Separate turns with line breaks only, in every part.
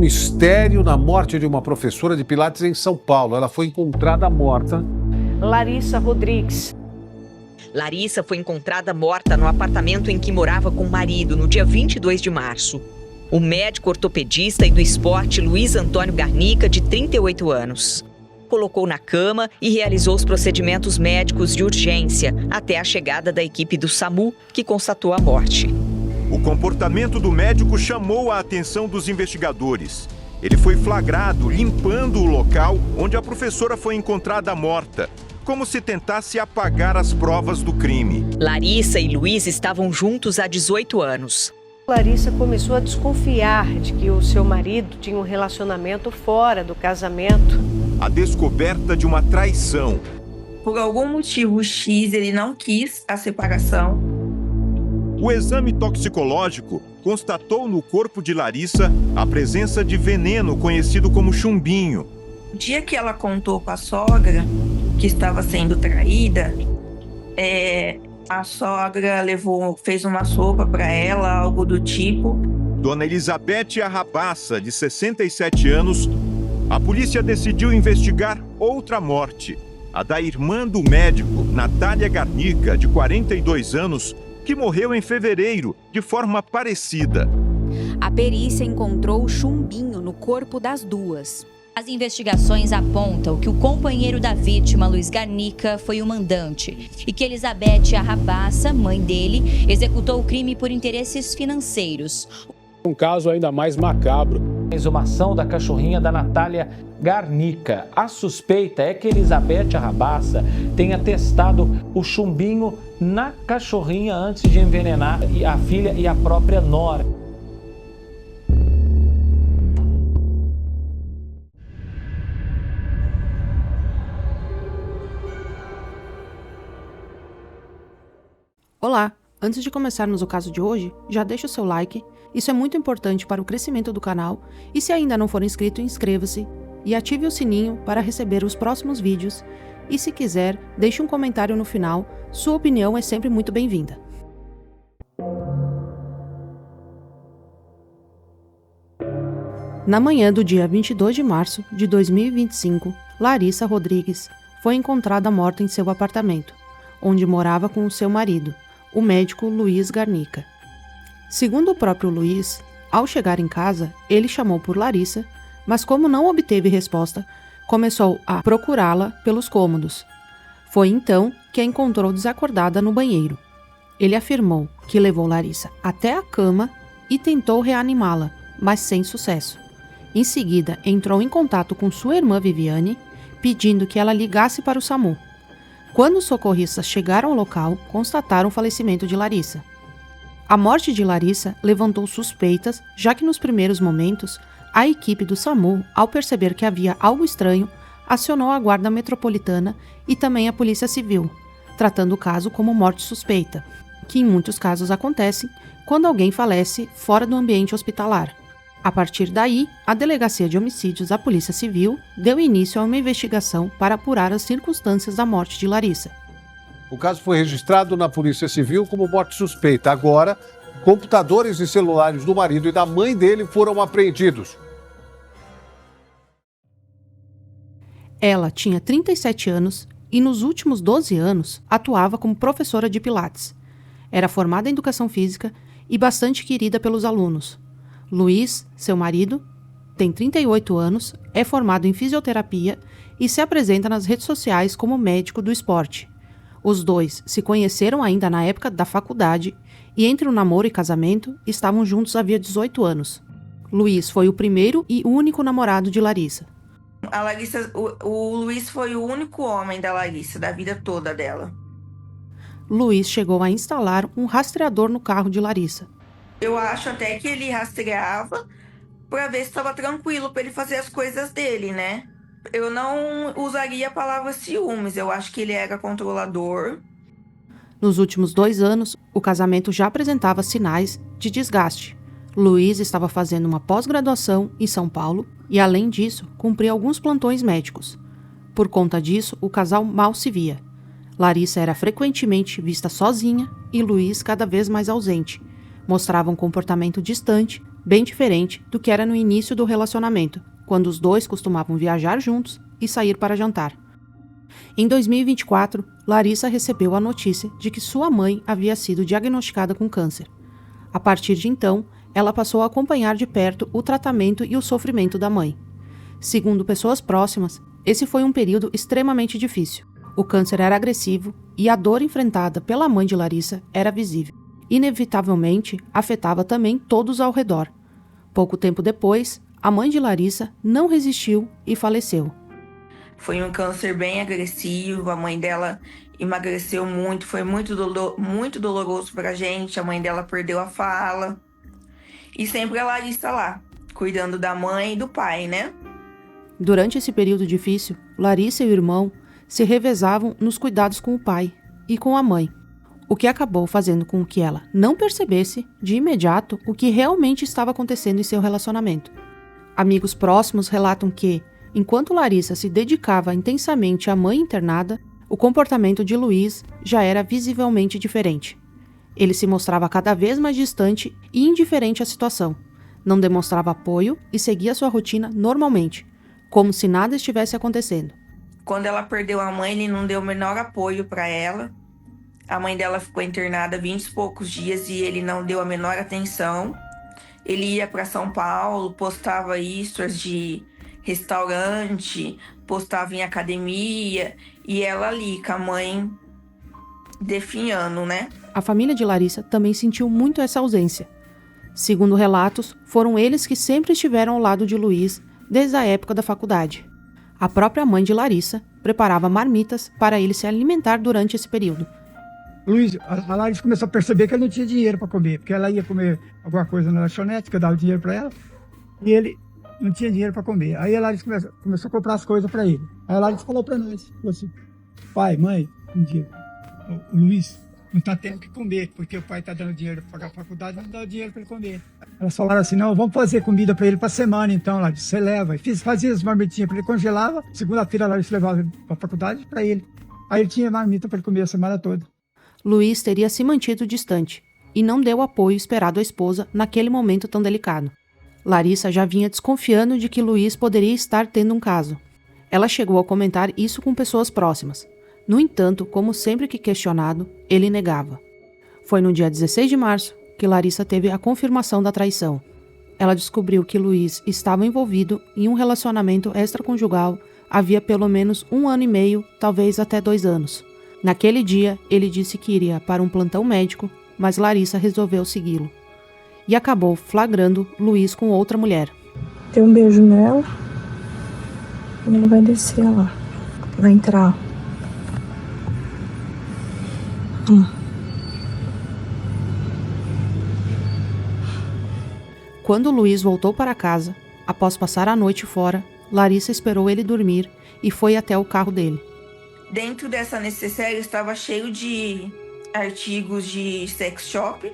mistério na morte de uma professora de Pilates em São Paulo. Ela foi encontrada morta.
Larissa Rodrigues.
Larissa foi encontrada morta no apartamento em que morava com o marido no dia 22 de março. O médico ortopedista e do esporte Luiz Antônio Garnica, de 38 anos, colocou na cama e realizou os procedimentos médicos de urgência até a chegada da equipe do SAMU, que constatou a morte.
O comportamento do médico chamou a atenção dos investigadores. Ele foi flagrado limpando o local onde a professora foi encontrada morta, como se tentasse apagar as provas do crime.
Larissa e Luiz estavam juntos há 18 anos.
Larissa começou a desconfiar de que o seu marido tinha um relacionamento fora do casamento.
A descoberta de uma traição.
Por algum motivo X, ele não quis a separação.
O exame toxicológico constatou no corpo de Larissa a presença de veneno conhecido como chumbinho.
O dia que ela contou para a sogra que estava sendo traída, a sogra fez uma sopa para ela, algo do tipo.
Dona Elizabeth Arrabaça, de 67 anos, a polícia decidiu investigar outra morte, a da irmã do médico, Natália Garnica, de 42 anos, que morreu em fevereiro, de forma parecida.
A perícia encontrou chumbinho no corpo das duas.
As investigações apontam que o companheiro da vítima, Luiz Garnica, foi o mandante e que Elizabeth Arrabaça, mãe dele, executou o crime por interesses financeiros.
Um caso ainda mais macabro.
A exumação da cachorrinha da Natália Garnica. A suspeita é que Elizabeth Arrabaça tenha testado o chumbinho na cachorrinha antes de envenenar a filha e a própria nora.
Olá! Antes de começarmos o caso de hoje, já deixa o seu like, isso é muito importante para o crescimento do canal, e se ainda não for inscrito, inscreva-se e ative o sininho para receber os próximos vídeos, e se quiser, deixe um comentário no final, sua opinião é sempre muito bem-vinda. Na manhã do dia 22 de março de 2025, Larissa Rodrigues foi encontrada morta em seu apartamento, onde morava com o seu marido, o médico Luiz Garnica. Segundo o próprio Luiz, ao chegar em casa, ele chamou por Larissa, mas como não obteve resposta, começou a procurá-la pelos cômodos. Foi então que a encontrou desacordada no banheiro. Ele afirmou que levou Larissa até a cama e tentou reanimá-la, mas sem sucesso. Em seguida, entrou em contato com sua irmã Viviane, pedindo que ela ligasse para o SAMU. Quando os socorristas chegaram ao local, constataram o falecimento de Larissa. A morte de Larissa levantou suspeitas, já que nos primeiros momentos, a equipe do SAMU, ao perceber que havia algo estranho, acionou a Guarda Metropolitana e também a Polícia Civil, tratando o caso como morte suspeita, que em muitos casos acontecem quando alguém falece fora do ambiente hospitalar. A partir daí, a Delegacia de Homicídios da Polícia Civil deu início a uma investigação para apurar as circunstâncias da morte de Larissa.
O caso foi registrado na Polícia Civil como morte suspeita. Agora, computadores e celulares do marido e da mãe dele foram apreendidos.
Ela tinha 37 anos e nos últimos 12 anos atuava como professora de Pilates. Era formada em Educação Física e bastante querida pelos alunos. Luiz, seu marido, tem 38 anos, é formado em fisioterapia e se apresenta nas redes sociais como médico do esporte. Os dois se conheceram ainda na época da faculdade e entre o namoro e casamento estavam juntos havia 18 anos. Luiz foi o primeiro e único namorado de Larissa.
A Larissa, o Luiz foi o único homem da Larissa, da vida toda dela.
Luiz chegou a instalar um rastreador no carro de Larissa.
Eu acho até que ele rastreava para ver se estava tranquilo para ele fazer as coisas dele, né? Eu não usaria a palavra ciúmes, eu acho que ele era controlador.
Nos últimos 2 anos, o casamento já apresentava sinais de desgaste. Luiz estava fazendo uma pós-graduação em São Paulo e, além disso, cumpria alguns plantões médicos. Por conta disso, o casal mal se via. Larissa era frequentemente vista sozinha e Luiz cada vez mais ausente. Mostrava um comportamento distante, bem diferente do que era no início do relacionamento, quando os dois costumavam viajar juntos e sair para jantar. Em 2024, Larissa recebeu a notícia de que sua mãe havia sido diagnosticada com câncer. A partir de então, ela passou a acompanhar de perto o tratamento e o sofrimento da mãe. Segundo pessoas próximas, esse foi um período extremamente difícil. O câncer era agressivo e a dor enfrentada pela mãe de Larissa era visível. Inevitavelmente, afetava também todos ao redor. Pouco tempo depois, a mãe de Larissa não resistiu e faleceu.
Foi um câncer bem agressivo, a mãe dela emagreceu muito, foi muito doloroso pra gente, a mãe dela perdeu a fala. E sempre a Larissa lá, cuidando da mãe e do pai, né?
Durante esse período difícil, Larissa e o irmão se revezavam nos cuidados com o pai e com a mãe, o que acabou fazendo com que ela não percebesse de imediato o que realmente estava acontecendo em seu relacionamento. Amigos próximos relatam que, enquanto Larissa se dedicava intensamente à mãe internada, o comportamento de Luiz já era visivelmente diferente. Ele se mostrava cada vez mais distante e indiferente à situação. Não demonstrava apoio e seguia sua rotina normalmente, como se nada estivesse acontecendo.
Quando ela perdeu a mãe, ele não deu o menor apoio para ela. A mãe dela ficou internada 20 e poucos dias e ele não deu a menor atenção. Ele ia para São Paulo, postava stories de restaurante, postava em academia, e ela ali com a mãe definhando, né?
A família de Larissa também sentiu muito essa ausência. Segundo relatos, foram eles que sempre estiveram ao lado de Luiz desde a época da faculdade. A própria mãe de Larissa preparava marmitas para ele se alimentar durante esse período.
Luiz, a Larissa começou a perceber que ele não tinha dinheiro para comer, porque ela ia comer alguma coisa na lanchonete, que eu dava dinheiro para ela, e ele não tinha dinheiro para comer. Aí a Larissa começou a comprar as coisas para ele. Aí a Larissa falou para nós, falou assim, pai, mãe, um dia, o Luiz não está tendo que comer, porque o pai está dando dinheiro para pagar a faculdade, não dá dinheiro para ele comer. Elas falaram assim, não, vamos fazer comida para ele para semana então, Larissa, você leva. E fazia as marmitinhas para ele, congelava, segunda-feira a Larissa levava ele para a faculdade para ele. Aí ele tinha marmita para ele comer a semana toda.
Luiz teria se mantido distante e não deu o apoio esperado à esposa naquele momento tão delicado. Larissa já vinha desconfiando de que Luiz poderia estar tendo um caso. Ela chegou a comentar isso com pessoas próximas. No entanto, como sempre que questionado, ele negava. Foi no dia 16 de março que Larissa teve a confirmação da traição. Ela descobriu que Luiz estava envolvido em um relacionamento extraconjugal havia pelo menos 1 ano e meio, talvez até 2 anos. Naquele dia, ele disse que iria para um plantão médico, mas Larissa resolveu segui-lo. E acabou flagrando Luiz com outra mulher.
Deu um beijo nela. E ele vai descer lá. Vai entrar.
Quando Luiz voltou para casa, após passar a noite fora, Larissa esperou ele dormir e foi até o carro dele.
Dentro dessa necessaire estava cheio de artigos de sex shop,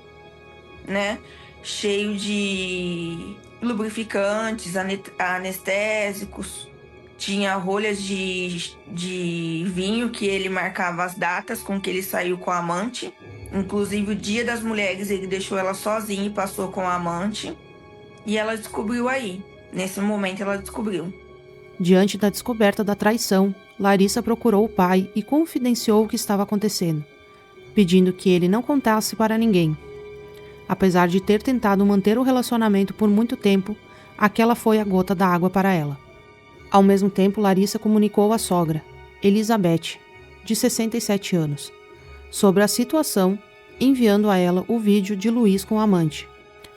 né? Cheio de lubrificantes, anestésicos. Tinha rolhas de vinho que ele marcava as datas com que ele saiu com a amante. Inclusive o Dia das Mulheres ele deixou ela sozinha e passou com a amante. E ela descobriu aí. Nesse momento ela descobriu.
Diante da descoberta da traição, Larissa procurou o pai e confidenciou o que estava acontecendo, pedindo que ele não contasse para ninguém. Apesar de ter tentado manter o relacionamento por muito tempo, aquela foi a gota da água para ela. Ao mesmo tempo, Larissa comunicou à sogra, Elizabeth, de 67 anos, sobre a situação, enviando a ela o vídeo de Luiz com a amante.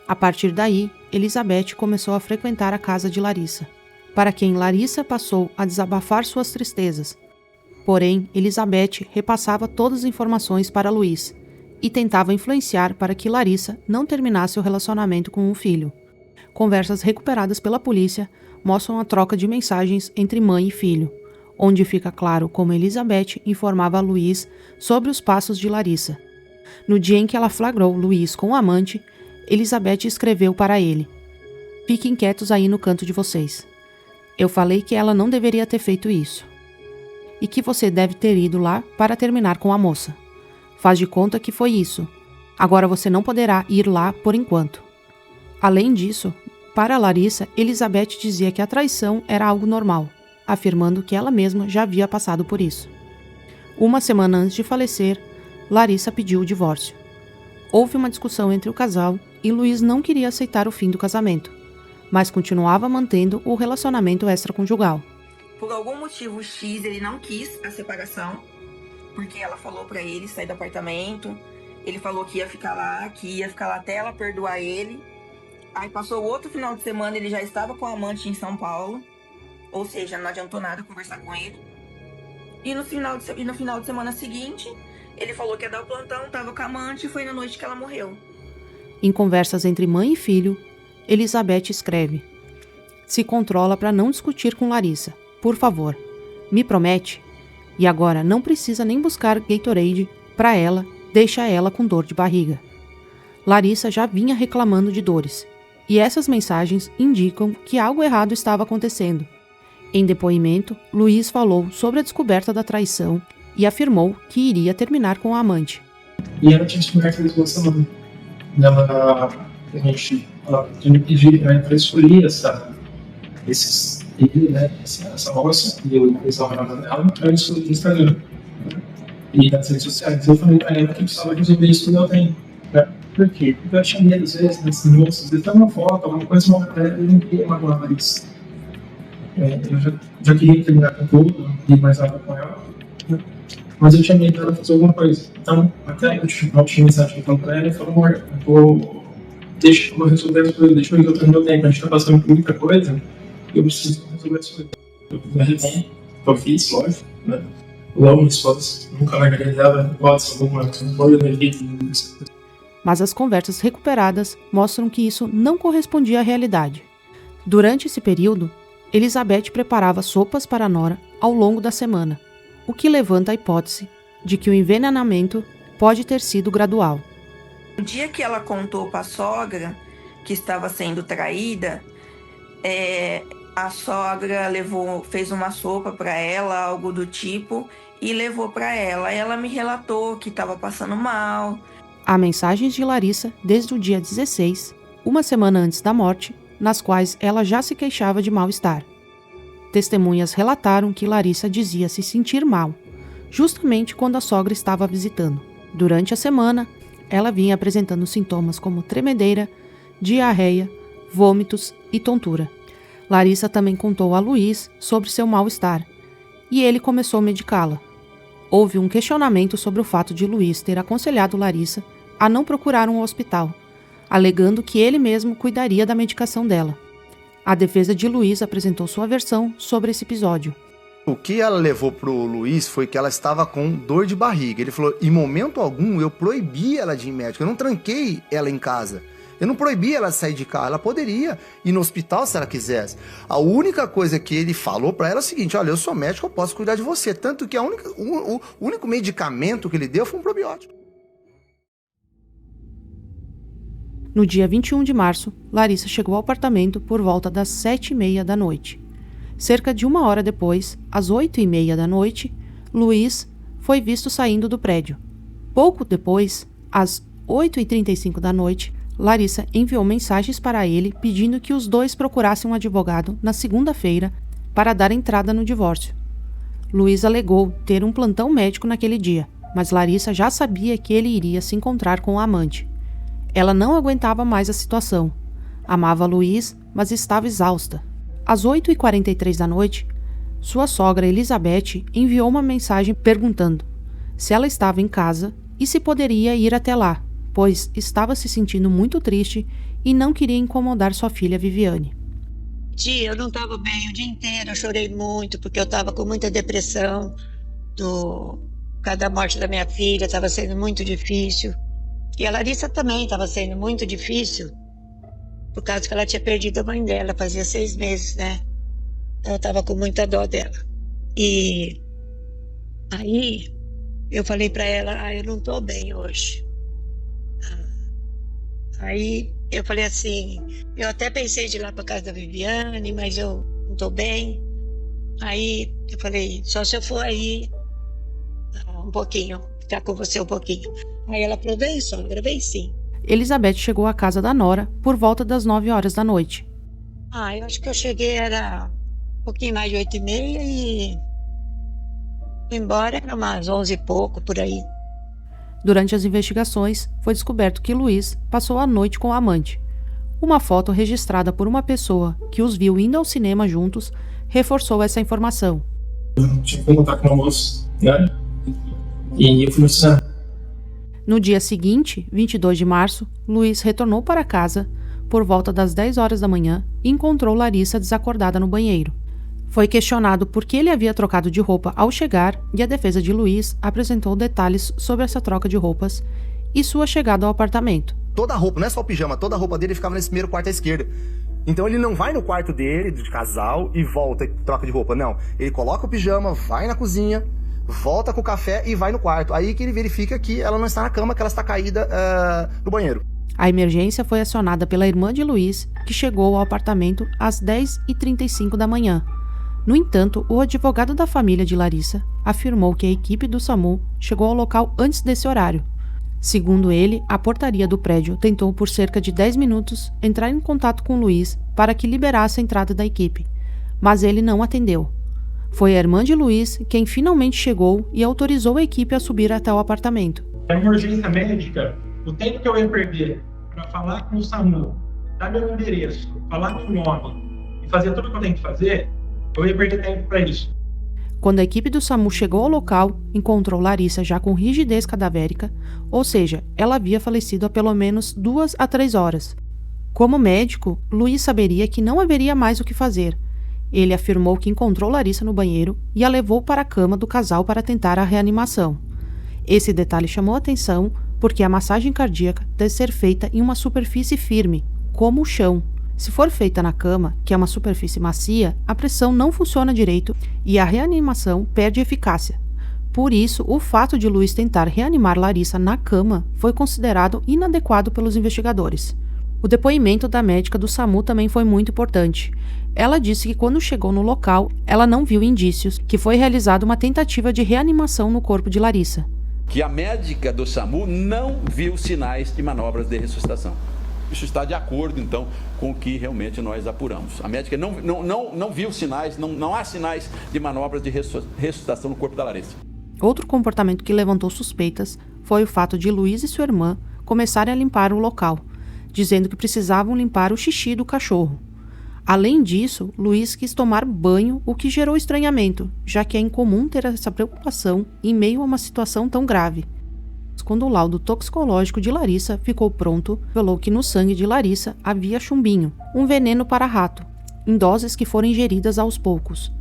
A partir daí, Elizabeth começou a frequentar a casa de Larissa, para quem Larissa passou a desabafar suas tristezas. Porém, Elizabeth repassava todas as informações para Luiz e tentava influenciar para que Larissa não terminasse o relacionamento com o filho. Conversas recuperadas pela polícia mostram a troca de mensagens entre mãe e filho, onde fica claro como Elizabeth informava a Luiz sobre os passos de Larissa. No dia em que ela flagrou Luiz com o amante, Elizabeth escreveu para ele: "Fiquem quietos aí no canto de vocês. Eu falei que ela não deveria ter feito isso. E que você deve ter ido lá para terminar com a moça. Faz de conta que foi isso. Agora você não poderá ir lá por enquanto. Além disso, para Larissa, Elizabeth dizia que a traição era algo normal, afirmando que ela mesma já havia passado por isso. Uma semana antes de falecer, Larissa pediu o divórcio. Houve uma discussão entre o casal e Luiz não queria aceitar o fim do casamento, mas continuava mantendo o relacionamento extraconjugal.
Por algum motivo X, ele não quis a separação, porque ela falou pra ele sair do apartamento. Ele falou que ia ficar lá até ela perdoar ele. Aí passou o outro final de semana, ele já estava com a amante em São Paulo. Ou seja, não adiantou nada conversar com ele. E no final de semana seguinte, ele falou que ia dar o plantão, tava com a amante e foi na noite que ela morreu.
Em conversas entre mãe e filho, Elizabeth escreve: "Se controla para não discutir com Larissa. Por favor, me promete? E agora não precisa nem buscar Gatorade para ela, deixa ela com dor de barriga." Larissa já vinha reclamando de dores, e essas mensagens indicam que algo errado estava acontecendo. Em depoimento, Luiz falou sobre a descoberta da traição e afirmou que iria terminar com a amante.
E ela tinha descoberto das 2 semanas. Ela tinha me pedido para escolher essa moça e eu namorada dela para escolher no Instagram e nas redes sociais. Eu falei para ela que precisava resolver isso tudo eu tenho. Por quê? Porque eu tinha medo, às vezes, dessas moças, de ter uma foto, alguma coisa, uma matéria, eu não queria magoar isso. Eu já queria terminar com tudo, não queria mais nada com ela, né? Mas eu tinha medo dela fazer alguma coisa. Então, até eu tinha mensagem que eu falei pra ela e falei: "Amor, deixa eu vou resolver as coisas, deixa eu resolver o meu tempo, a gente tá passando por muita coisa, eu preciso resolver as coisas." Eu me arrependo, eu fiz, lógico, né? Eu amo minha esposa, nunca largaria dela, não pode ser alguma coisa da minha vida.
Mas as conversas recuperadas mostram que isso não correspondia à realidade. Durante esse período, Elizabeth preparava sopas para a nora ao longo da semana, o que levanta a hipótese de que o envenenamento pode ter sido gradual.
No dia que ela contou para a sogra que estava sendo traída, a sogra fez uma sopa para ela, algo do tipo, e levou para ela. Ela me relatou que estava passando mal.
Há mensagens de Larissa desde o dia 16, uma semana antes da morte, nas quais ela já se queixava de mal-estar. Testemunhas relataram que Larissa dizia se sentir mal, justamente quando a sogra estava visitando. Durante a semana, ela vinha apresentando sintomas como tremedeira, diarreia, vômitos e tontura. Larissa também contou a Luiz sobre seu mal-estar, e ele começou a medicá-la. Houve um questionamento sobre o fato de Luiz ter aconselhado Larissa a não procurar um hospital, alegando que ele mesmo cuidaria da medicação dela. A defesa de Luiz apresentou sua versão sobre esse episódio.
O que ela levou pro Luiz foi que ela estava com dor de barriga. Ele falou: em momento algum eu proibi ela de ir médico, eu não tranquei ela em casa. Eu não proibi ela de sair de casa, ela poderia ir no hospital se ela quisesse. A única coisa que ele falou para ela é o seguinte: olha, eu sou médico, eu posso cuidar de você. Tanto que o único medicamento que ele deu foi um probiótico.
No dia 21 de março, Larissa chegou ao apartamento por volta das 7h30 da noite. Cerca de 1 hora depois, às 8h30 da noite, Luiz foi visto saindo do prédio. Pouco depois, às 8h35 da noite, Larissa enviou mensagens para ele pedindo que os dois procurassem um advogado na segunda-feira para dar entrada no divórcio. Luiz alegou ter um plantão médico naquele dia, mas Larissa já sabia que ele iria se encontrar com o amante. Ela não aguentava mais a situação. Amava Luiz, mas estava exausta. Às 8h43 da noite, sua sogra Elizabeth enviou uma mensagem perguntando se ela estava em casa e se poderia ir até lá, pois estava se sentindo muito triste e não queria incomodar sua filha Viviane.
Eu não estava bem o dia inteiro, eu chorei muito porque eu estava com muita depressão por causa da morte da minha filha, estava sendo muito difícil. E a Larissa também estava sendo muito difícil, por causa que ela tinha perdido a mãe dela, fazia 6 meses, né? Então eu estava com muita dó dela. E aí eu falei para ela: eu não estou bem hoje. Aí eu falei assim, eu até pensei de ir lá para casa da Viviane, mas eu não estou bem. Aí eu falei: só se eu for aí um pouquinho, ficar com você um pouquinho. Aí ela falou: vem, sogra, vem sim.
Elizabeth chegou à casa da nora por volta das 9 horas da noite.
Eu acho que eu cheguei, era um pouquinho mais de 8h30 e fui embora, era umas 11 e pouco, por aí.
Durante as investigações, foi descoberto que Luiz passou a noite com o amante. Uma foto registrada por uma pessoa que os viu indo ao cinema juntos reforçou essa informação.
Eu tive que contar com o almoço, né? E eu fui no cinema.
No dia seguinte, 22 de março, Luiz retornou para casa por volta das 10 horas da manhã e encontrou Larissa desacordada no banheiro. Foi questionado por que ele havia trocado de roupa ao chegar e a defesa de Luiz apresentou detalhes sobre essa troca de roupas e sua chegada ao apartamento.
Toda a roupa, não é só o pijama, toda a roupa dele ficava nesse primeiro quarto à esquerda. Então ele não vai no quarto dele, de casal, e volta e troca de roupa, não. Ele coloca o pijama, vai na cozinha, volta com o café e vai no quarto. Aí que ele verifica que ela não está na cama, que ela está caída no banheiro.
A emergência foi acionada pela irmã de Luiz, que chegou ao apartamento às 10h35 da manhã. No entanto, o advogado da família de Larissa afirmou que a equipe do SAMU chegou ao local antes desse horário. Segundo ele, a portaria do prédio tentou por cerca de 10 minutos entrar em contato com Luiz para que liberasse a entrada da equipe, mas ele não atendeu. Foi a irmã de Luiz quem finalmente chegou e autorizou a equipe a subir até o apartamento.
É uma urgência médica, o tempo que eu ia perder para falar com o SAMU, dar meu endereço, falar meu nome e fazer tudo o que eu tenho que fazer, eu ia perder tempo para isso.
Quando a equipe do SAMU chegou ao local, encontrou Larissa já com rigidez cadavérica, ou seja, ela havia falecido há pelo menos 2 a 3 horas. Como médico, Luiz saberia que não haveria mais o que fazer. Ele afirmou que encontrou Larissa no banheiro e a levou para a cama do casal para tentar a reanimação. Esse detalhe chamou a atenção porque a massagem cardíaca deve ser feita em uma superfície firme, como o chão. Se for feita na cama, que é uma superfície macia, a pressão não funciona direito e a reanimação perde eficácia. Por isso, o fato de Luiz tentar reanimar Larissa na cama foi considerado inadequado pelos investigadores. O depoimento da médica do SAMU também foi muito importante. Ela disse que quando chegou no local, ela não viu indícios que foi realizada uma tentativa de reanimação no corpo de Larissa.
Que a médica do SAMU não viu sinais de manobras de ressuscitação. Isso está de acordo, então, com o que realmente nós apuramos. A médica não viu sinais, não há sinais de manobras de ressuscitação no corpo da Larissa.
Outro comportamento que levantou suspeitas foi o fato de Luiz e sua irmã começarem a limpar o local, dizendo que precisavam limpar o xixi do cachorro. Além disso, Luiz quis tomar banho, o que gerou estranhamento, já que é incomum ter essa preocupação em meio a uma situação tão grave. Quando o laudo toxicológico de Larissa ficou pronto, revelou que no sangue de Larissa havia chumbinho, um veneno para rato, em doses que foram ingeridas aos poucos.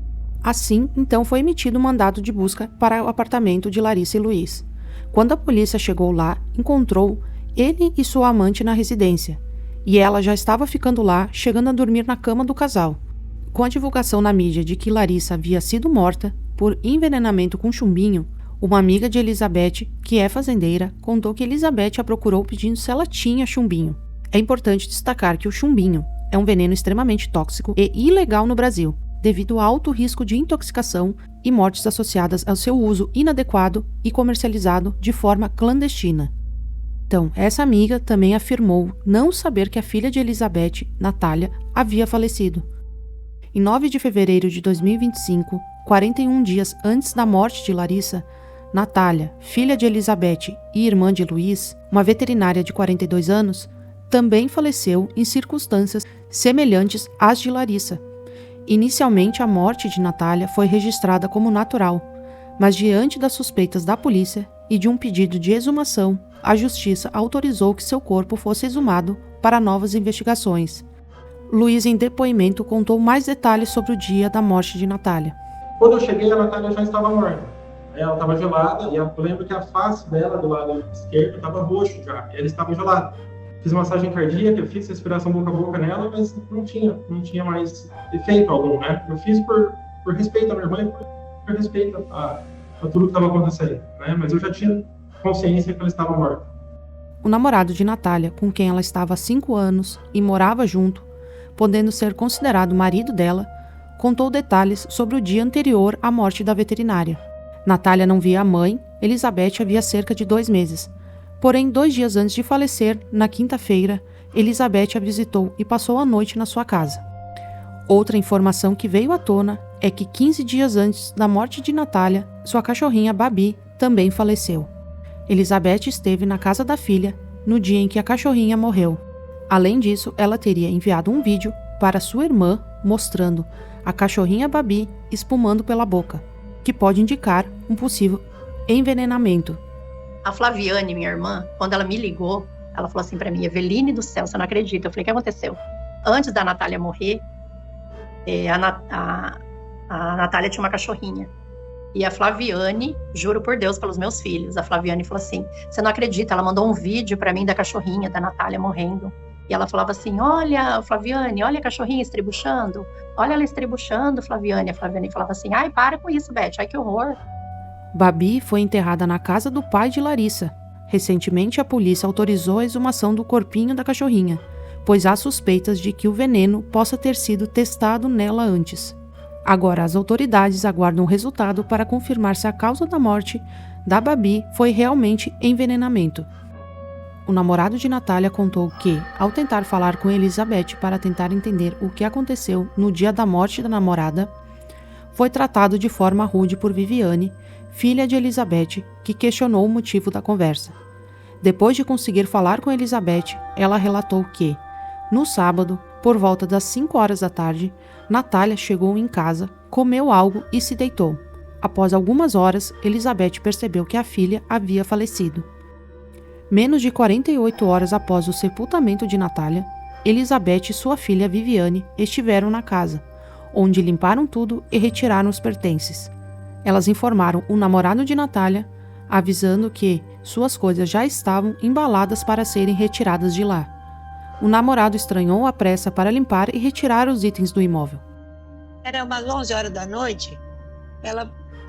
Assim, então foi emitido um mandado de busca para o apartamento de Larissa e Luiz. Quando a polícia chegou lá, encontrou ele e sua amante na residência, e ela já estava ficando lá, chegando a dormir na cama do casal. Com a divulgação na mídia de que Larissa havia sido morta por envenenamento com chumbinho, uma amiga de Elizabeth, que é fazendeira, contou que Elizabeth a procurou pedindo se ela tinha chumbinho. É importante destacar que o chumbinho é um veneno extremamente tóxico e ilegal no Brasil, devido ao alto risco de intoxicação e mortes associadas ao seu uso inadequado e comercializado de forma clandestina. Então, essa amiga também afirmou não saber que a filha de Elizabeth, Natália, havia falecido. Em 9 de fevereiro de 2025, 41 dias antes da morte de Larissa, Natália, filha de Elizabeth e irmã de Luiz, uma veterinária de 42 anos, também faleceu em circunstâncias semelhantes às de Larissa. Inicialmente, a morte de Natália foi registrada como natural, mas diante das suspeitas da polícia e de um pedido de exumação, a justiça autorizou que seu corpo fosse exumado para novas investigações. Luiz, em depoimento, contou mais detalhes sobre o dia da morte de Natália.
Quando eu cheguei, a Natália já estava morta. Ela estava gelada e eu lembro que a face dela do lado esquerdo estava roxo já. Ela estava gelada. Fiz massagem cardíaca, fiz respiração boca a boca nela, mas não tinha mais efeito algum, né? Eu fiz por respeito à minha irmã e por respeito a tudo que estava acontecendo, né? Mas eu já tinha consciência que ela estava morta.
O namorado de Natália, com quem ela estava há 5 anos e morava junto, podendo ser considerado marido dela, contou detalhes sobre o dia anterior à morte da veterinária. Natália não via a mãe, Elizabeth, havia cerca de 2 meses, Porém, 2 dias antes de falecer, na quinta-feira, Elizabeth a visitou e passou a noite na sua casa. Outra informação que veio à tona é que 15 dias antes da morte de Natália, sua cachorrinha Babi também faleceu. Elizabeth esteve na casa da filha no dia em que a cachorrinha morreu. Além disso, ela teria enviado um vídeo para sua irmã mostrando a cachorrinha Babi espumando pela boca, que pode indicar um possível envenenamento.
A Flaviane, minha irmã, quando ela me ligou, ela falou assim pra mim: Eveline do céu, você não acredita. Eu falei: o que aconteceu? Antes da Natália morrer, a Natália tinha uma cachorrinha. E a Flaviane, juro por Deus, pelos meus filhos, a Flaviane falou assim: você não acredita, ela mandou um vídeo pra mim da cachorrinha, da Natália morrendo. E ela falava assim: olha, Flaviane, olha a cachorrinha estribuchando. Olha ela estribuchando, Flaviane. A Flaviane falava assim: ai, para com isso, Beth, ai que horror.
Babi foi enterrada na casa do pai de Larissa. Recentemente, a polícia autorizou a exumação do corpinho da cachorrinha, pois há suspeitas de que o veneno possa ter sido testado nela antes. Agora, as autoridades aguardam o resultado para confirmar se a causa da morte da Babi foi realmente envenenamento. O namorado de Natália contou que, ao tentar falar com Elizabeth para tentar entender o que aconteceu no dia da morte da namorada, foi tratado de forma rude por Viviane, filha de Elizabeth, que questionou o motivo da conversa. Depois de conseguir falar com Elizabeth, ela relatou que, no sábado, por volta das 5 horas da tarde, Natália chegou em casa, comeu algo e se deitou. Após algumas horas, Elizabeth percebeu que a filha havia falecido. Menos de 48 horas após o sepultamento de Natália, Elizabeth e sua filha Viviane estiveram na casa, onde limparam tudo e retiraram os pertences. Elas informaram o namorado de Natália, avisando que suas coisas já estavam embaladas para serem retiradas de lá. O namorado estranhou a pressa para limpar e retirar os itens do imóvel.
Era umas 11 horas da noite,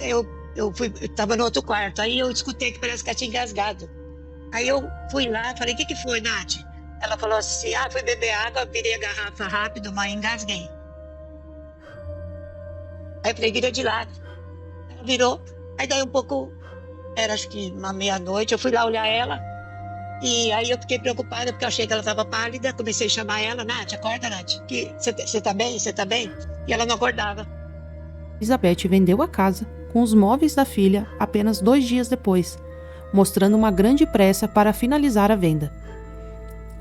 eu estava no outro quarto, aí eu escutei que parece que ela tinha engasgado. Aí eu fui lá, falei: o que foi, Nath? Ela falou assim: fui beber água, virei a garrafa rápido, mas engasguei. Aí eu falei: vira de lado. Ela virou, aí daí um pouco, era acho que uma meia-noite, eu fui lá olhar ela, e aí eu fiquei preocupada, porque eu achei que ela estava pálida, comecei a chamar ela: Nath, acorda, Nath, você tá bem? Você tá bem? E ela não acordava.
Elizabeth vendeu a casa com os móveis da filha apenas 2 dias depois, mostrando uma grande pressa para finalizar a venda.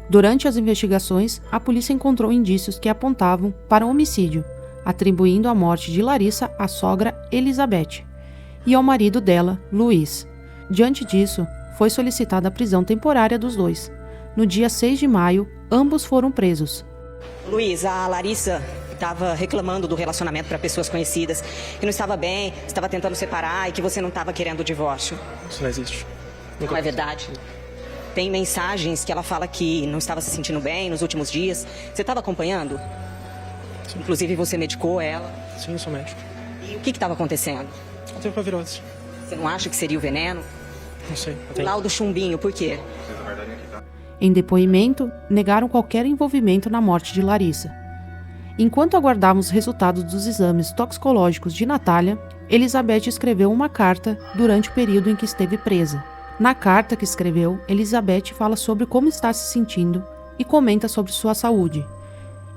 Durante as investigações, a polícia encontrou indícios que apontavam para um homicídio, atribuindo a morte de Larissa à sogra Elizabeth e ao marido dela, Luiz. Diante disso, foi solicitada a prisão temporária dos dois. No dia 6 de maio, ambos foram presos.
Luiz, a Larissa estava reclamando do relacionamento para pessoas conhecidas, que não estava bem, estava tentando separar e que você não estava querendo o divórcio.
Isso não existe.
Não é verdade? Tem mensagens que ela fala que não estava se sentindo bem nos últimos dias. Você estava acompanhando?
Sim.
Inclusive você medicou ela?
Sim, eu sou médico.
E o que estava acontecendo?
Eu tenho virose.
Você não acha que seria o veneno?
Não sei.
O laudo chumbinho, por quê?
Em depoimento, negaram qualquer envolvimento na morte de Larissa. Enquanto aguardavam os resultados dos exames toxicológicos de Natália, Elizabeth escreveu uma carta durante o período em que esteve presa. Na carta que escreveu, Elizabeth fala sobre como está se sentindo e comenta sobre sua saúde.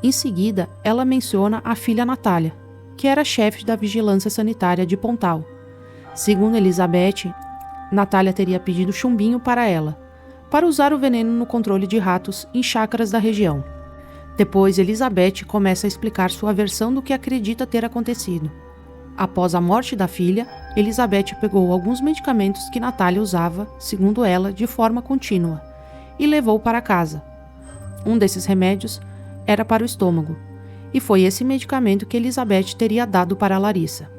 Em seguida, ela menciona a filha Natália, que era chefe da vigilância sanitária de Pontal. Segundo Elizabeth, Natália teria pedido chumbinho para ela, para usar o veneno no controle de ratos em chácaras da região. Depois, Elizabeth começa a explicar sua versão do que acredita ter acontecido. Após a morte da filha, Elizabeth pegou alguns medicamentos que Natália usava, segundo ela, de forma contínua, e levou para casa. Um desses remédios era para o estômago, e foi esse medicamento que Elizabeth teria dado para Larissa.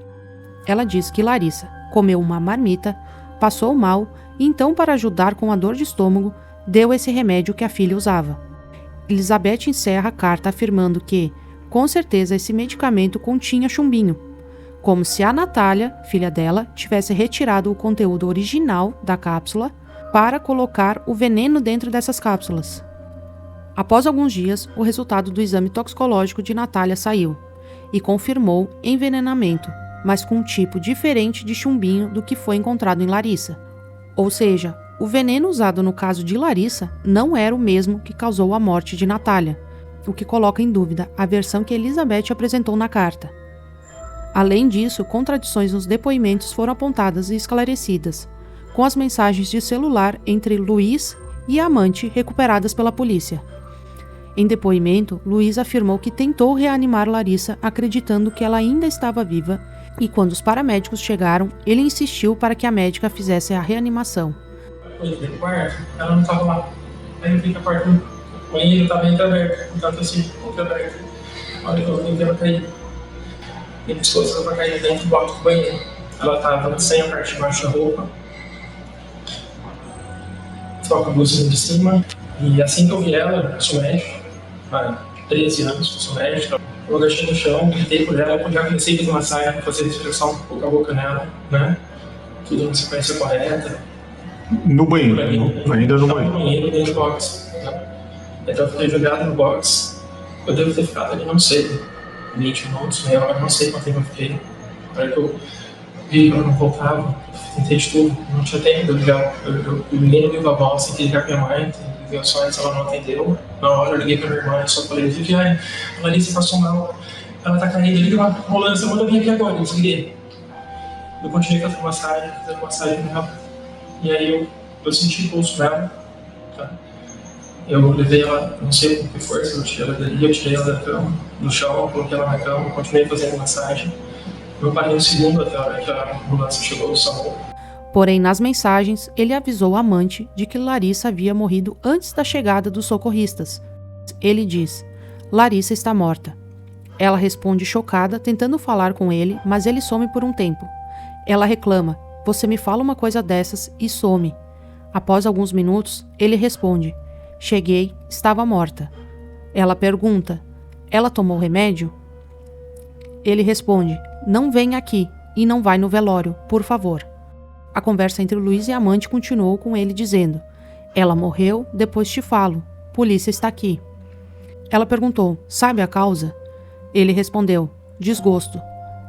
Ela diz que Larissa comeu uma marmita, passou mal e então, para ajudar com a dor de estômago, deu esse remédio que a filha usava. Elizabeth encerra a carta afirmando que, com certeza, esse medicamento continha chumbinho, como se a Natália, filha dela, tivesse retirado o conteúdo original da cápsula para colocar o veneno dentro dessas cápsulas. Após alguns dias, o resultado do exame toxicológico de Natália saiu e confirmou envenenamento, mas com um tipo diferente de chumbinho do que foi encontrado em Larissa. Ou seja, O veneno usado no caso de Larissa não era o mesmo que causou a morte de Natália, o que coloca em dúvida a versão que Elizabeth apresentou na carta. Além disso, contradições nos depoimentos foram apontadas e esclarecidas, com as mensagens de celular entre Luiz e a amante recuperadas pela polícia. Em depoimento, Luiz afirmou que tentou reanimar Larissa acreditando que ela ainda estava viva e quando os paramédicos chegaram, ele insistiu para que a médica fizesse a reanimação.
Eu entrei no quarto, ela não estava lá. Aí eu vi que a porta do banheiro estava entreaberta, então assim, entreaberta. A hora que eu vi ela cair. E as coisas ela cair dentro do bloco do banheiro. Ela estava sem a parte de baixo da roupa. Só com a blusinha de cima. E assim que eu vi ela, eu sou médico, há 13 anos, eu sou médico. Eu agachei no chão, gritei por ela, eu já comecei a fazer massagem, fazer respiração boca a boca nela, né? Tudo na sequência correta.
No banheiro, ainda no banheiro.
No banheiro, dentro do box. Né? Então eu fiquei jogado no box. Eu devo ter ficado ali, não sei, 20 minutos, meia hora, não sei quanto tempo eu fiquei. Na hora que eu vi que ela não voltava, eu tentei de tudo, não tinha tempo de eu ligar. Eu liguei no Viva Voz, tentei ligar pra minha mãe, tentei só antes, ela não atendeu. Na hora eu liguei pra minha irmã, só falei, que a Larissa passou mal, ela tá caindo, liga lá, rolando, você manda vir aqui agora, eu desliguei. Eu continuei fazendo massagem nela. E aí eu senti o pulso dela, tá? Eu levei ela, não sei com que força, eu tirei ela da cama, do chão, coloquei ela na cama, continuei fazendo massagem. Eu parei um segundo até a hora que a ambulância chegou no SAMU.
Porém, nas mensagens, ele avisou a amante de que Larissa havia morrido antes da chegada dos socorristas. Ele diz: Larissa está morta. Ela responde chocada, tentando falar com ele, mas ele some por um tempo. Ela reclama: você me fala uma coisa dessas e some. Após alguns minutos, ele responde: cheguei, estava morta. Ela pergunta: ela tomou remédio? Ele responde: não vem aqui e não vai no velório, por favor. A conversa entre Luiz e a amante continuou com ele dizendo: ela morreu, depois te falo, polícia está aqui. Ela perguntou: sabe a causa? Ele respondeu: desgosto,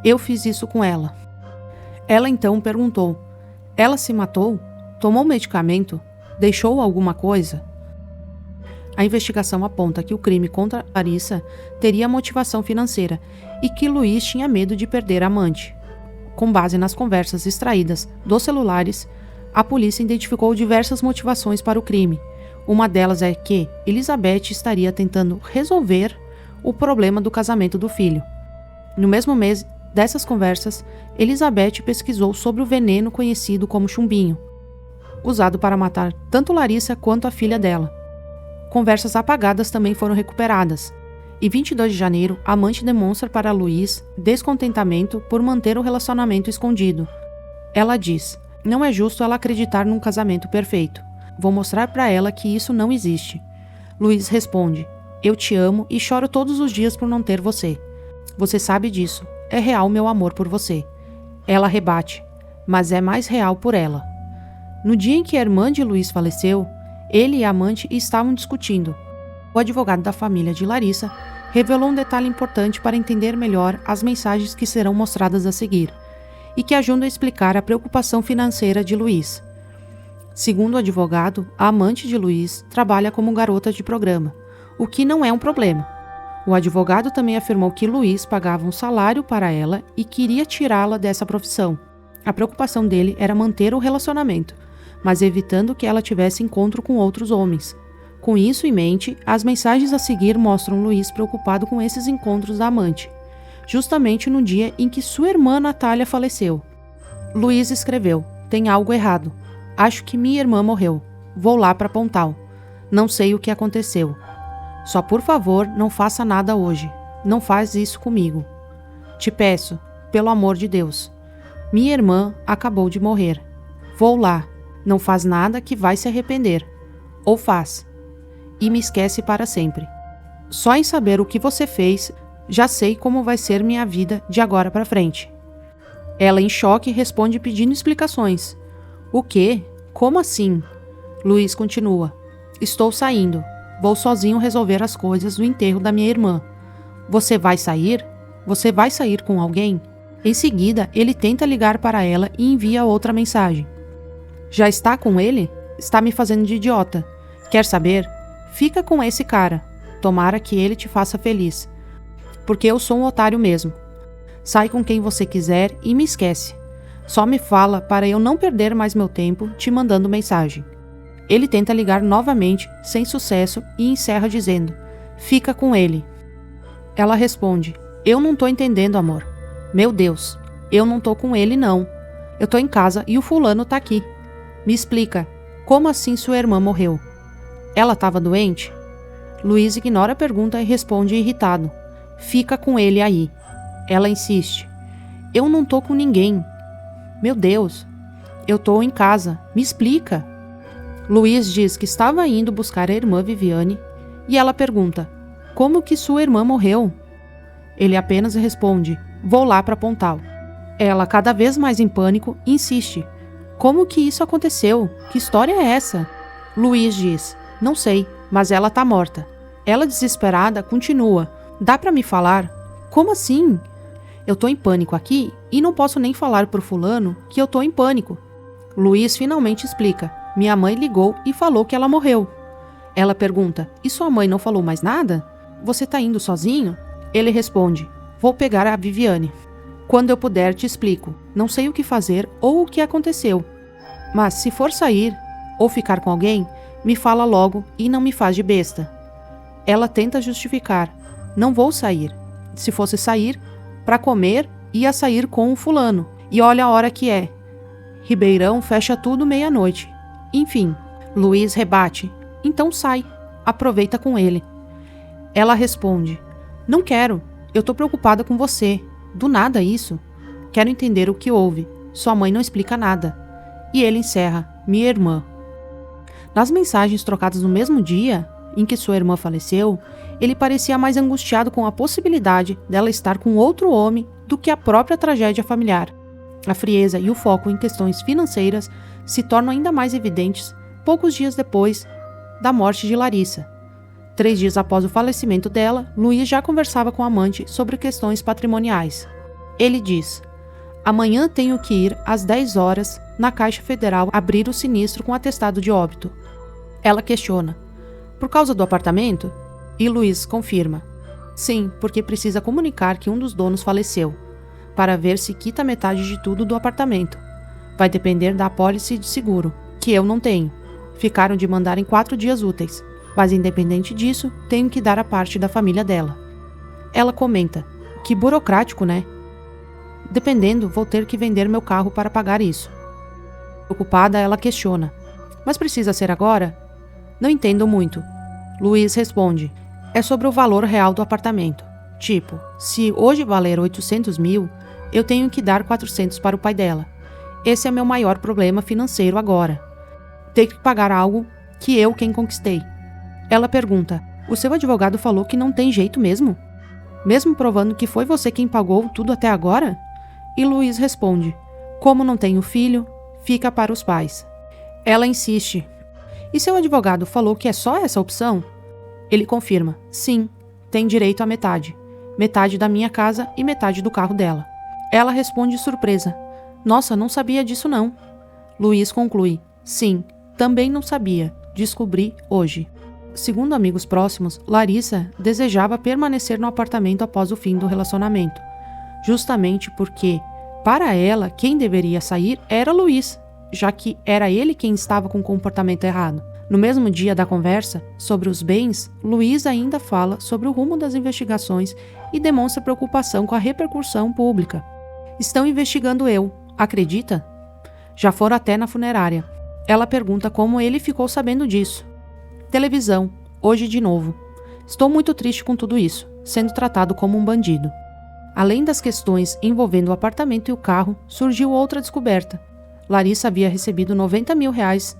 eu fiz isso com ela. Ela então perguntou: ela se matou? Tomou medicamento? Deixou alguma coisa? A investigação aponta que o crime contra Larissa teria motivação financeira e que Luiz tinha medo de perder a amante. Com base nas conversas extraídas dos celulares, a polícia identificou diversas motivações para o crime. Uma delas é que Elizabeth estaria tentando resolver o problema do casamento do filho. No mesmo mês dessas conversas, Elizabeth pesquisou sobre o veneno conhecido como chumbinho, usado para matar tanto Larissa quanto a filha dela. Conversas apagadas também foram recuperadas. Em 22 de janeiro, a amante demonstra para Luiz descontentamento por manter o relacionamento escondido. Ela diz: não é justo ela acreditar num casamento perfeito. Vou mostrar para ela que isso não existe. Luiz responde: eu te amo e choro todos os dias por não ter você. Você sabe disso. É real meu amor por você. Ela rebate: mas é mais real por ela. No dia em que a irmã de Luiz faleceu, ele e a amante estavam discutindo. O advogado da família de Larissa revelou um detalhe importante para entender melhor as mensagens que serão mostradas a seguir e que ajudam a explicar a preocupação financeira de Luiz. Segundo o advogado, a amante de Luiz trabalha como garota de programa, o que não é um problema. O advogado também afirmou que Luiz pagava um salário para ela e queria tirá-la dessa profissão. A preocupação dele era manter o relacionamento, mas evitando que ela tivesse encontro com outros homens. Com isso em mente, as mensagens a seguir mostram Luiz preocupado com esses encontros da amante, justamente no dia em que sua irmã Natália faleceu. Luiz escreveu: tem algo errado. Acho que minha irmã morreu. Vou lá para Pontal. Não sei o que aconteceu. Só por favor, não faça nada hoje. Não faz isso comigo. Te peço, pelo amor de Deus. Minha irmã acabou de morrer. Vou lá. Não faz nada que vai se arrepender. Ou faz. E me esquece para sempre. Só em saber o que você fez, já sei como vai ser minha vida de agora para frente. Ela, em choque, responde pedindo explicações. O quê? Como assim? Luiz continua: estou saindo. Vou sozinho resolver as coisas do enterro da minha irmã. Você vai sair? Você vai sair com alguém? Em seguida, ele tenta ligar para ela e envia outra mensagem. Já está com ele? está me fazendo de idiota. Quer saber? Fica com esse cara. Tomara que ele te faça feliz. Porque eu sou um otário mesmo. Sai com quem você quiser e me esquece. Só me fala para eu não perder mais meu tempo te mandando mensagem. Ele tenta ligar novamente, sem sucesso, e encerra dizendo: fica com ele. Ela responde: eu não tô entendendo, amor. Meu Deus, eu não tô com ele não. Eu tô em casa e o fulano tá aqui. Me explica, como assim sua irmã morreu? Ela tava doente? Luiz ignora a pergunta e responde irritado: fica com ele aí. Ela insiste: eu não tô com ninguém. Meu Deus, eu tô em casa, me explica. Luiz diz que estava indo buscar a irmã Viviane e ela pergunta: como que sua irmã morreu? Ele apenas responde: vou lá para Pontal. Ela, cada vez mais em pânico, insiste: como que isso aconteceu? Que história é essa? Luiz diz: não sei, mas ela tá morta. Ela, desesperada, continua: dá para me falar? Como assim? Eu tô em pânico aqui e não posso nem falar pro fulano que eu tô em pânico. Luiz finalmente explica: minha mãe ligou e falou que ela morreu. Ela pergunta: e sua mãe não falou mais nada? Você tá indo sozinho? Ele responde: vou pegar a Viviane. Quando eu puder te explico. Não sei o que fazer ou o que aconteceu. Mas se for sair ou ficar com alguém, me fala logo e não me faz de besta. Ela tenta justificar: não vou sair. Se fosse sair para comer, ia sair com o fulano. E olha a hora que é. Ribeirão fecha tudo meia-noite. Enfim, Luiz rebate: então sai, aproveita com ele. Ela responde: não quero, eu tô preocupada com você. Do nada isso. Quero entender o que houve. Sua mãe não explica nada. E ele encerra: minha irmã. Nas mensagens trocadas no mesmo dia em que sua irmã faleceu, ele parecia mais angustiado com a possibilidade dela estar com outro homem do que a própria tragédia familiar. A frieza e o foco em questões financeiras se tornam ainda mais evidentes poucos dias depois da morte de Larissa. 3 dias após o falecimento dela, Luiz já conversava com a amante sobre questões patrimoniais. Ele diz: amanhã tenho que ir às 10 horas na Caixa Federal abrir o sinistro com atestado de óbito. Ela questiona: por causa do apartamento? E Luiz confirma: sim, porque precisa comunicar que um dos donos faleceu, para ver se quita metade de tudo do apartamento. Vai depender da apólice de seguro, que eu não tenho. Ficaram de mandar em 4 dias úteis. Mas independente disso, tenho que dar a parte da família dela. Ela comenta: que burocrático, né? Dependendo, vou ter que vender meu carro para pagar isso. Preocupada, ela questiona: mas precisa ser agora? Não entendo muito. Luiz responde: é sobre o valor real do apartamento. Tipo, se hoje valer 800 mil, eu tenho que dar 400 para o pai dela. Esse é meu maior problema financeiro agora. Ter que pagar algo que eu quem conquistei. Ela pergunta: o seu advogado falou que não tem jeito mesmo? Mesmo provando que foi você quem pagou tudo até agora? E Luiz responde: como não tenho filho, fica para os pais. Ela insiste: e seu advogado falou que é só essa opção? Ele confirma: sim, tem direito a metade. Metade da minha casa e metade do carro dela. Ela responde surpresa: nossa, não sabia disso não. Luiz conclui: sim, também não sabia, descobri hoje. Segundo amigos próximos, Larissa desejava permanecer no apartamento após o fim do relacionamento, justamente porque, para ela, quem deveria sair era Luiz, já que era ele quem estava com o comportamento errado. No mesmo dia da conversa sobre os bens, Luiz ainda fala sobre o rumo das investigações e demonstra preocupação com a repercussão pública. Estão investigando eu, acredita? Já foram até na funerária. Ela pergunta como ele ficou sabendo disso. Televisão, hoje de novo. Estou muito triste com tudo isso, sendo tratado como um bandido. Além das questões envolvendo o apartamento e o carro, surgiu outra descoberta. Larissa havia recebido R$90 mil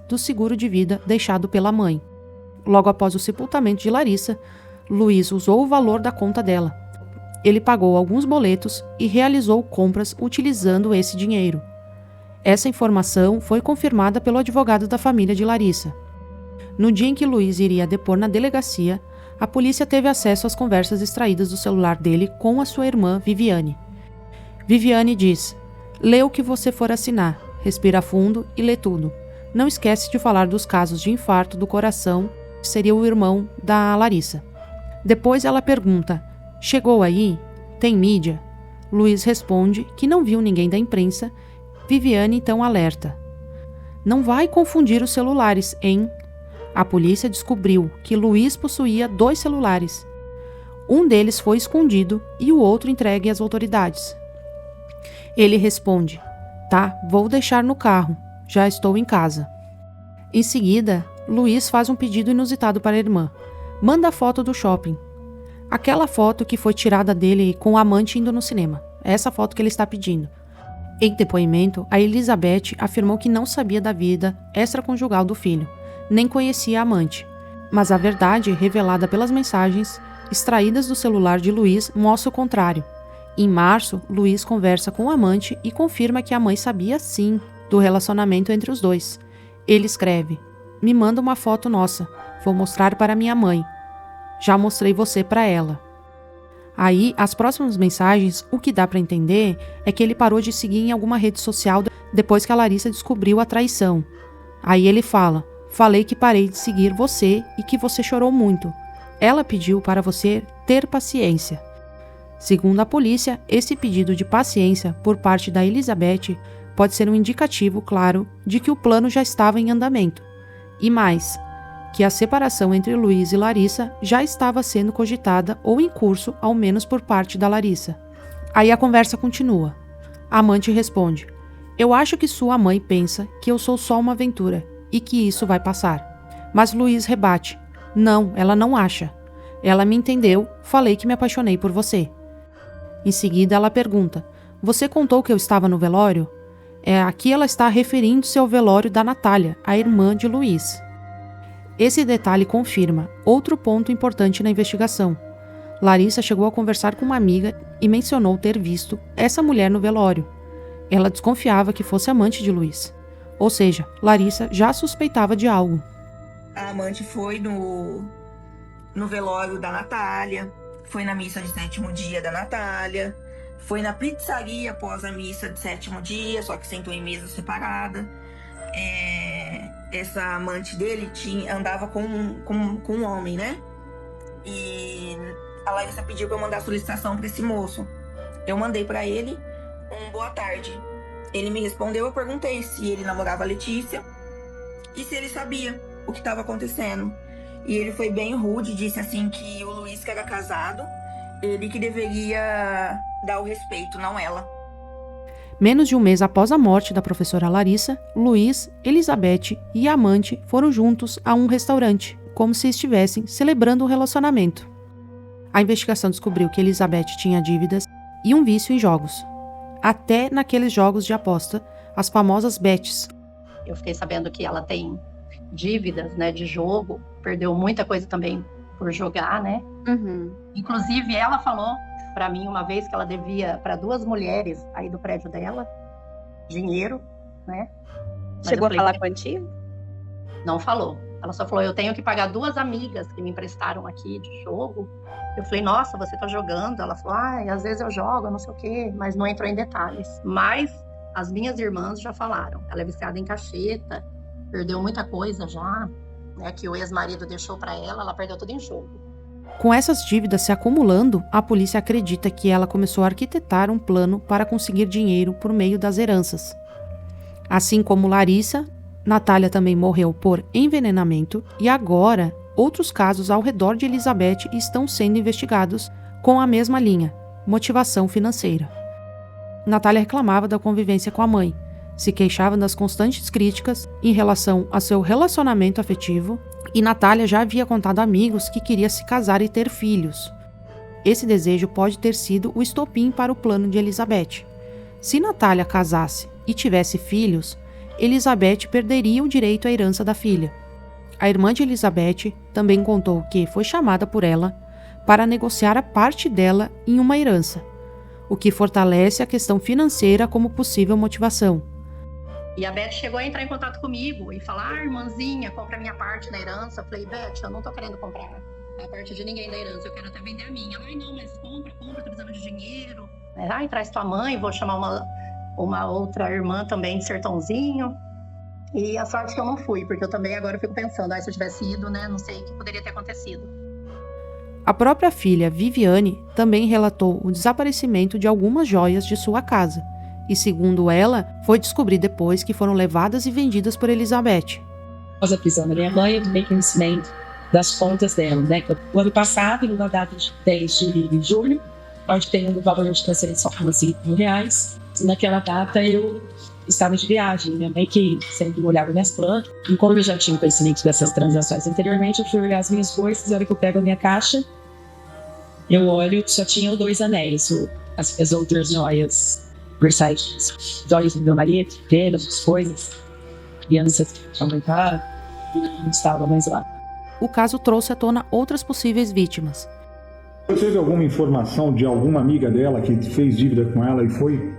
do seguro de vida deixado pela mãe. Logo após o sepultamento de Larissa, Luiz usou o valor da conta dela. Ele pagou alguns boletos e realizou compras utilizando esse dinheiro. Essa informação foi confirmada pelo advogado da família de Larissa. No dia em que Luiz iria depor na delegacia, a polícia teve acesso às conversas extraídas do celular dele com a sua irmã Viviane. Viviane diz: lê o que você for assinar, respira fundo e lê tudo. não esquece de falar dos casos de infarto do coração, que seria o irmão da Larissa. Depois ela pergunta: chegou aí? Tem mídia? Luiz responde que não viu ninguém da imprensa. Viviane então alerta: não vai confundir os celulares, hein? A polícia descobriu que Luiz possuía 2 celulares. Um deles foi escondido e o outro entregue às autoridades. Ele responde: tá, vou deixar no carro, já estou em casa. Em seguida, Luiz faz um pedido inusitado para a irmã: manda a foto do shopping. Aquela foto que foi tirada dele com o amante indo no cinema. É essa foto que ele está pedindo. Em depoimento, a Elizabeth afirmou que não sabia da vida extraconjugal do filho, nem conhecia a amante. Mas a verdade, revelada pelas mensagens extraídas do celular de Luiz, mostra o contrário. Em março, Luiz conversa com o amante e confirma que a mãe sabia sim do relacionamento entre os dois. Ele escreve: me manda uma foto nossa, vou mostrar para minha mãe. Já mostrei você para ela. Aí, as próximas mensagens, o que dá para entender é que ele parou de seguir em alguma rede social depois que a Larissa descobriu a traição. Aí ele fala: falei que parei de seguir você e que você chorou muito. Ela pediu para você ter paciência. Segundo a polícia, esse pedido de paciência por parte da Elizabeth pode ser um indicativo claro de que o plano já estava em andamento. E mais, que a separação entre Luiz e Larissa já estava sendo cogitada ou em curso, ao menos por parte da Larissa. Aí a conversa continua. A amante responde: eu acho que sua mãe pensa que eu sou só uma aventura e que isso vai passar. Mas Luiz rebate: não, ela não acha. Ela me entendeu, falei que me apaixonei por você. Em seguida ela pergunta: você contou que eu estava no velório? Aqui ela está referindo-se ao velório da Natália, a irmã de Luiz. Esse detalhe confirma outro ponto importante na investigação. Larissa chegou a conversar com uma amiga e mencionou ter visto essa mulher no velório. Ela desconfiava que fosse amante de Luiz. Ou seja, Larissa já suspeitava de algo.
A amante foi no velório da Natália, foi na missa de 7º dia da Natália, foi na pizzaria após a missa de 7º dia, só que sentou em mesa separada. Essa amante dele andava com um homem, né? E a Larissa pediu pra eu mandar solicitação pra esse moço. Eu mandei pra ele um boa tarde. Ele me respondeu, eu perguntei se ele namorava a Letícia e se ele sabia o que estava acontecendo. E ele foi bem rude, disse assim que o Luiz, que era casado, ele que deveria dar o respeito, não ela.
Menos de um mês após a morte da professora Larissa, Luiz, Elizabeth e a amante foram juntos a um restaurante, como se estivessem celebrando um relacionamento. A investigação descobriu que Elizabeth tinha dívidas e um vício em jogos. Até naqueles jogos de aposta, as famosas bets.
Eu fiquei sabendo que ela tem dívidas, né, de jogo, perdeu muita coisa também por jogar, né? Inclusive, ela falou para mim uma vez que ela devia para 2 mulheres aí do prédio dela dinheiro, né? Mas
chegou a falar quantia?
Não falou. Ela só falou: eu tenho que pagar 2 amigas que me emprestaram aqui de jogo. Eu falei: nossa, você tá jogando? Ela falou: às vezes eu jogo, não sei o quê, mas não entrou em detalhes. Mas as minhas irmãs já falaram. Ela é viciada em cacheta, perdeu muita coisa já, né? Que o ex-marido deixou para ela perdeu tudo em jogo.
Com essas dívidas se acumulando, a polícia acredita que ela começou a arquitetar um plano para conseguir dinheiro por meio das heranças. Assim como Larissa, Natália também morreu por envenenamento e agora outros casos ao redor de Elizabeth estão sendo investigados com a mesma linha, motivação financeira. Natália reclamava da convivência com a mãe, se queixava das constantes críticas em relação a seu relacionamento afetivo e Natália já havia contado a amigos que queria se casar e ter filhos. Esse desejo pode ter sido o estopim para o plano de Elizabeth. Se Natália casasse e tivesse filhos, Elizabeth perderia o direito à herança da filha. A irmã de Elizabeth também contou que foi chamada por ela para negociar a parte dela em uma herança, o que fortalece a questão financeira como possível motivação.
E a Beth chegou a entrar em contato comigo e falar: irmãzinha, compra a minha parte na herança. Eu falei: Beth, eu não tô querendo comprar a parte de ninguém da herança, eu quero até vender a minha. Ai, não, mas compra, tô precisando de dinheiro. Ai, traz tua mãe, vou chamar uma outra irmã também de Sertãozinho. E a sorte que eu não fui, porque eu também agora fico pensando, se eu tivesse ido, né, não sei o que poderia ter acontecido.
A própria filha, Viviane, também relatou o desaparecimento de algumas joias de sua casa. E, segundo ela, foi descobrir depois que foram levadas e vendidas por Elizabeth.
Após a prisão da minha mãe, eu tomei conhecimento das contas dela, né? O ano passado, na data de 10 de julho, onde tem um valor de transferência de R$5.000. Naquela data, eu estava de viagem. Minha mãe, que sempre olhava minhas plantas, e como eu já tinha conhecimento dessas transações anteriormente, eu fui olhar as minhas coisas. Na hora que eu pego a minha caixa, eu olho, só tinham 2 anéis, as outras joias versáteis, joias do meu marido, dele, as coisas, crianças que aumentaram, não estava mais lá.
O caso trouxe à tona outras possíveis vítimas.
Você teve alguma informação de alguma amiga dela que fez dívida com ela e foi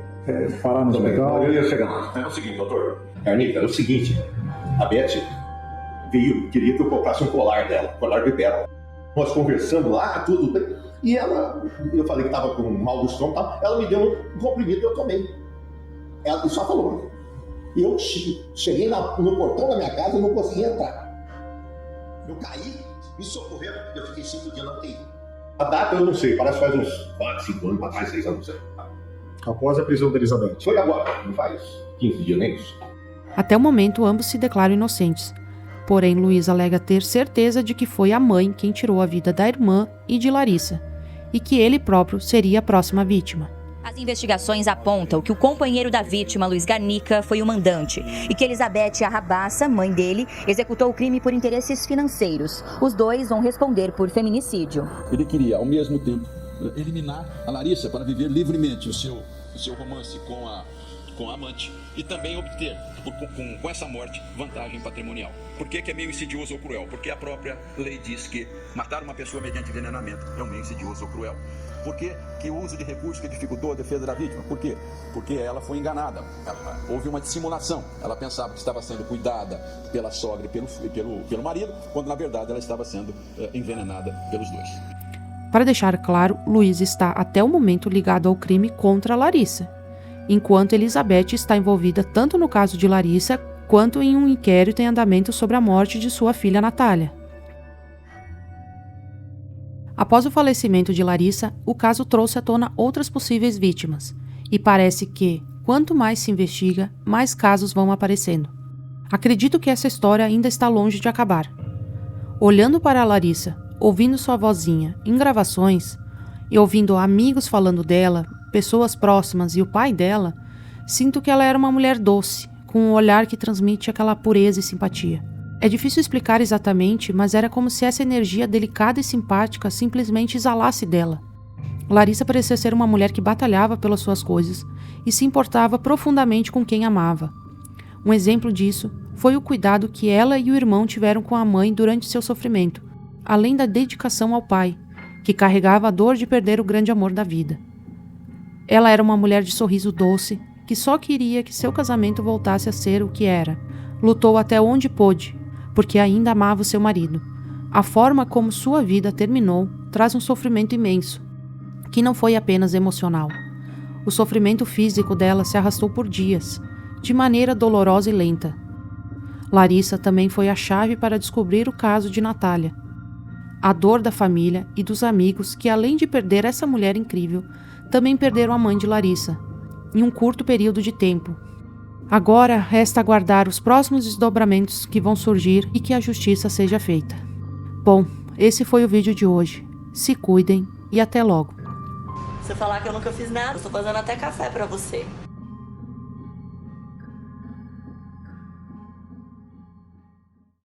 parar no hospital?
Eu ia chegar lá. É o seguinte, doutor. Garnica, é o seguinte. A Beth veio, queria que eu comprasse um colar dela, colar de pérola. Nós conversamos lá, tudo bem. E ela, eu falei que estava com mal do estômago e tal, ela me deu um comprimido e eu tomei. Ela só falou. Eu cheguei no portão da minha casa e não conseguia entrar. Eu caí, me socorreram, eu fiquei 5 dias na UTI. A data eu não sei, parece que faz uns 4, 5 anos para trás, 6 anos, não sei.
Após a prisão da Elizabeth.
Foi agora, não faz 15 dias nem isso.
Até o momento, ambos se declaram inocentes. Porém, Luiz alega ter certeza de que foi a mãe quem tirou a vida da irmã e de Larissa, e que ele próprio seria a próxima vítima.
As investigações apontam que o companheiro da vítima, Luiz Garnica, foi o mandante e que Elizabeth Arrabassa, mãe dele, executou o crime por interesses financeiros. Os dois vão responder por feminicídio.
Ele queria, ao mesmo tempo, eliminar a Larissa para viver livremente o seu romance com a amante e também obter, com essa morte, vantagem patrimonial. Por que é meio insidioso ou cruel? Porque a própria lei diz que matar uma pessoa mediante envenenamento é um meio insidioso ou cruel. Por que o uso de recursos que dificultou a defesa da vítima? Por quê? Porque ela foi enganada. Houve uma dissimulação. Ela pensava que estava sendo cuidada pela sogra e pelo marido, quando na verdade ela estava sendo envenenada pelos dois.
Para deixar claro, Luiz está até o momento ligado ao crime contra Larissa, enquanto Elizabeth está envolvida tanto no caso de Larissa quanto em um inquérito em andamento sobre a morte de sua filha Natália. Após o falecimento de Larissa, o caso trouxe à tona outras possíveis vítimas, e parece que, quanto mais se investiga, mais casos vão aparecendo. Acredito que essa história ainda está longe de acabar. Olhando para a Larissa, ouvindo sua vozinha em gravações, e ouvindo amigos falando dela, pessoas próximas e o pai dela, sinto que ela era uma mulher doce, com um olhar que transmite aquela pureza e simpatia. É difícil explicar exatamente, mas era como se essa energia delicada e simpática simplesmente exalasse dela. Larissa parecia ser uma mulher que batalhava pelas suas coisas e se importava profundamente com quem amava. Um exemplo disso foi o cuidado que ela e o irmão tiveram com a mãe durante seu sofrimento, além da dedicação ao pai, que carregava a dor de perder o grande amor da vida. Ela era uma mulher de sorriso doce, que só queria que seu casamento voltasse a ser o que era. Lutou até onde pôde, porque ainda amava o seu marido. A forma como sua vida terminou traz um sofrimento imenso, que não foi apenas emocional. O sofrimento físico dela se arrastou por dias, de maneira dolorosa e lenta. Larissa também foi a chave para descobrir o caso de Natália. A dor da família e dos amigos que, além de perder essa mulher incrível, também perderam a mãe de Larissa, em um curto período de tempo. Agora resta aguardar os próximos desdobramentos que vão surgir e que a justiça seja feita. Bom, esse foi o vídeo de hoje. Se cuidem e até logo.
Se eu falar que eu nunca fiz nada, eu estou fazendo até café pra você.